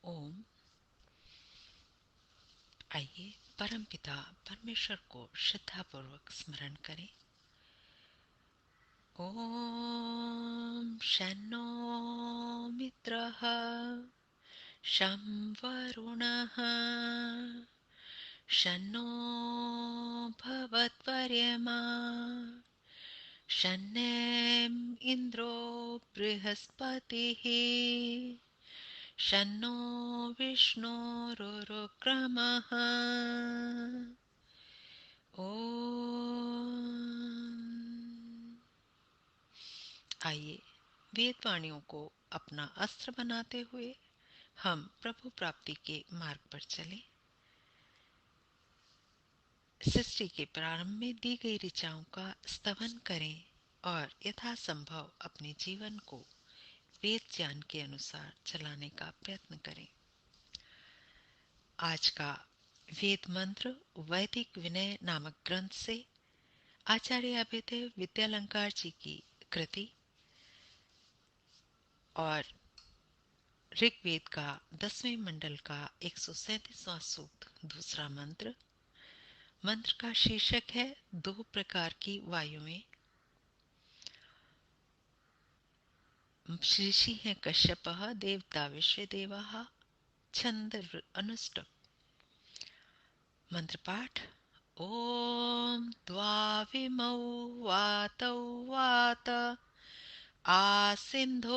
ओम। आइए परमपिता परमेश्वर को श्रद्धापूर्वक स्मरण करें। ओम शन्नो मित्रः शं वरुणः शन्नो भवत्वर्यमा शन्नो इन्द्रो बृहस्पतिः शन्नो विष्णुरुक्रमः। ओम। आइए वेदवाणियों को अपना अस्त्र बनाते हुए हम प्रभु प्राप्ति के मार्ग पर चलें। सृष्टि के प्रारंभ में दी गई ऋचाओं का स्तवन करें और यथासंभव अपने जीवन को वेद ज्ञान के अनुसार चलाने का प्रयत्न करें। आज का वेद मंत्र वैदिक विनय नामक ग्रंथ से आचार्य अभेदेव विद्यालंकार जी की कृति और ऋग्वेद का 10वें मंडल का 137वां सूक्त दूसरा मंत्र। मंत्र का शीर्षक है दो प्रकार की वायुएं। ऋषि हैं कश्यपः देवता विश्वदेवाः छंद अनुष्टुप। मंत्र पाठ। ओम द्वाविमौ वातौ वात आसिन्धोरापरावतः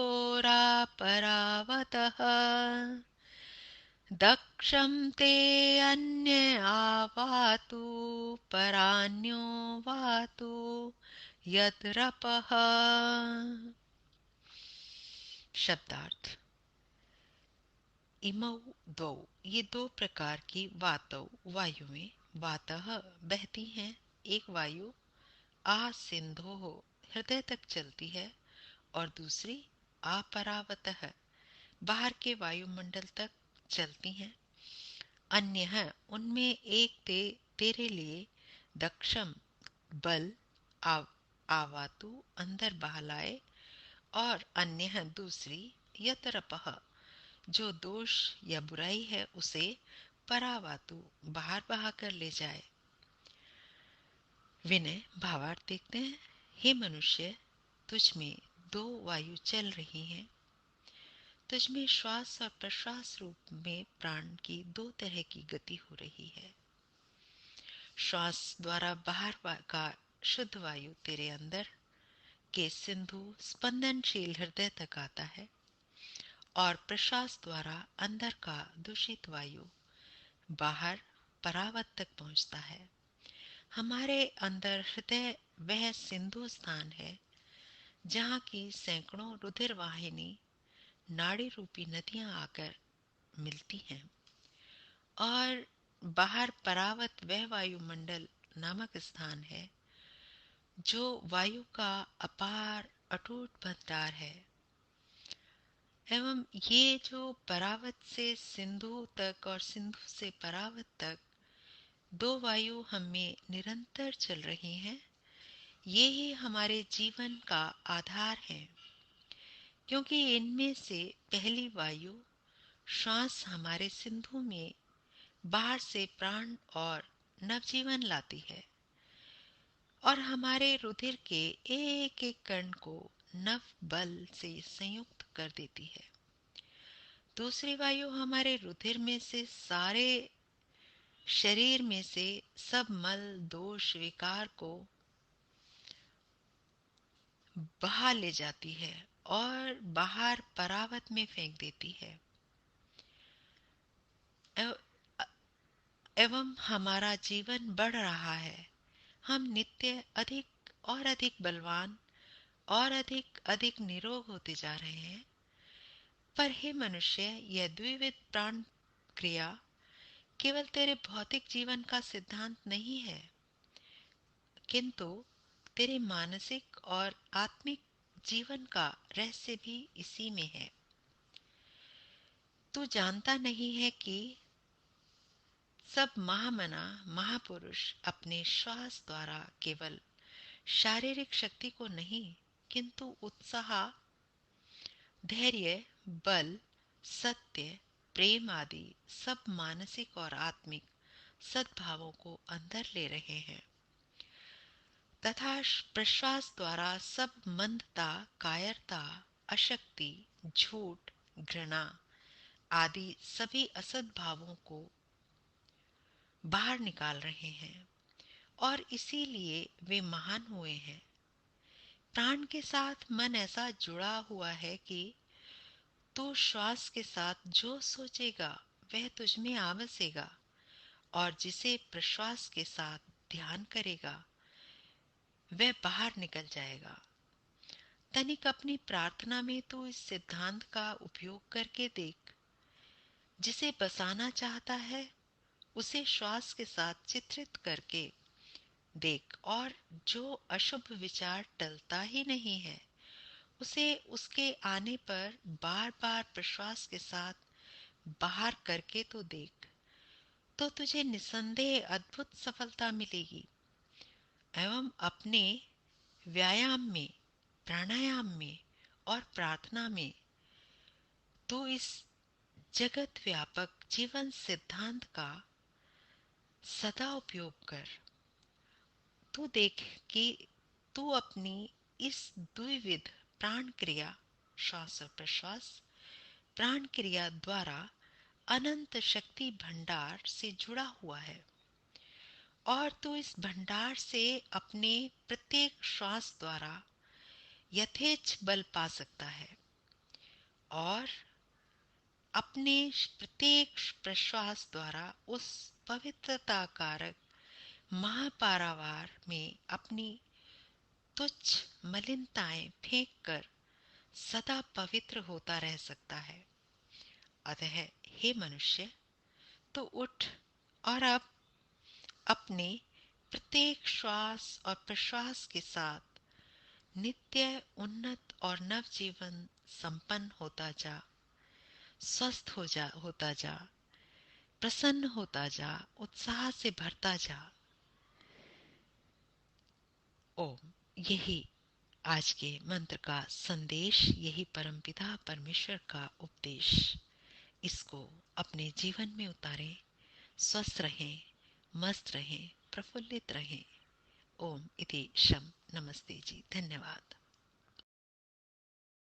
दक्षं ते अन्य आवातु परान्यो वातु यद्रपः। शब्दार्थ। इमौ द्वौ ये दो प्रकार की वातौ वायुएं। वातः बहती हैं एक वायु, आ सिंधो हृदय तक चलती है और दूसरी अपरावतः बाहर के वायुमंडल तक चलती हैं। अन्य है उनमें एक तेरे लिए दक्षम बल आवातु अंदर बहलाए और अन्य है दूसरी यतरपह जो दोष या बुराई है उसे परावातु बाहर बहा कर ले जाए। विनय भावार्थ देखते हैं। हे मनुष्य, तुझ में दो वायु चल रही हैं। तुझ में श्वास और प्रश्वास रूप में प्राण की दो तरह की गति हो रही है। श्वास द्वारा बाहर का शुद्ध वायु तेरे अंदर के सिंधु स्पंदनशील हृदय तक आता है और प्रश्वास द्वारा अंदर का दूषित वायु बाहर परावत तक पहुंचता है। हमारे अंदर हृदय वह सिंधु स्थान है जहाँ की सैकड़ों रुधिर वाहिनी नाड़ी रूपी नदियां आकर मिलती हैं और बाहर परावत वह वायुमंडल नामक स्थान है जो वायु का अपार अटूट भंडार है। एवं ये जो परावत से सिंधु तक और सिंधु से परावत तक दो वायु हमें निरंतर चल रही हैं, ये ही हमारे जीवन का आधार है। क्योंकि इनमें से पहली वायु श्वास हमारे सिंधु में बाहर से प्राण और नवजीवन लाती है और हमारे रुधिर के एक एक कण को नव बल से संयुक्त कर देती है। दूसरी वायु हमारे रुधिर में से सारे शरीर में से सब मल दोष विकार को बहा ले जाती है और बाहर परावत में फेंक देती है। एवं हमारा जीवन बढ़ रहा है। हम नित्य अधिक और अधिक बलवान और अधिक अधिक निरोग होते जा रहे हैं। पर हे मनुष्य, यह द्विविध प्राण क्रिया केवल तेरे भौतिक जीवन का सिद्धांत नहीं है, किंतु तेरे मानसिक और आत्मिक जीवन का रहस्य भी इसी में है। तू जानता नहीं है कि सब महामना महापुरुष अपने श्वास द्वारा केवल शारीरिक शक्ति को नहीं किंतु उत्साह, धैर्य, बल, सत्य, प्रेम आदि सब मानसिक और आत्मिक सद्भावों को अंदर ले रहे हैं तथा प्रश्वास द्वारा सब मंदता, कायरता, अशक्ति, झूठ, घृणा आदि सभी असद्भावों को बाहर निकाल रहे हैं और इसीलिए वे महान हुए हैं। प्राण के साथ मन ऐसा जुड़ा हुआ है कि तू श्वास के साथ जो सोचेगा वह तुझ में आ बसेगा और जिसे प्रश्वास के साथ ध्यान करेगा वह बाहर निकल जाएगा। तनिक अपनी प्रार्थना में तू इस सिद्धांत का उपयोग करके देख। जिसे बसाना चाहता है उसे श्वास के साथ चित्रित करके देख और जो अशुभ विचार टलता ही नहीं है उसे उसके आने पर बार बार प्रश्वास के साथ बाहर करके तो देख, तो तुझे निसंदेह अद्भुत सफलता मिलेगी। एवं अपने व्यायाम में, प्राणायाम में और प्रार्थना में तो इस जगत व्यापक जीवन सिद्धांत का सदा उपयोग कर। तू देख कि तू अपनी इस द्विविध प्राण क्रिया, श्वास और प्रश्वास, प्राण क्रिया द्वारा अनंत शक्ति भंडार से जुड़ा हुआ है और तू इस भंडार से अपने प्रत्येक श्वास द्वारा यथेच्छ बल पा सकता है और अपने प्रत्येक प्रश्वास द्वारा उस पवित्रता कारक महापारावार में अपनी तुच्छ मलिनताएं फेंक कर सदा पवित्र होता रह सकता है। अतः हे मनुष्य, तो उठ और अब अपने प्रत्येक श्वास और प्रश्वास के साथ नित्य उन्नत और नव जीवन संपन्न होता जा, स्वस्थ होता जा, प्रसन्न होता जा, उत्साह से भरता जा। ओम। यही आज के मंत्र का संदेश, यही परमपिता परमेश्वर का उपदेश। इसको अपने जीवन में उतारें, स्वस्थ रहें, मस्त रहें, प्रफुल्लित रहें। ओम इति शम। नमस्ते जी, धन्यवाद।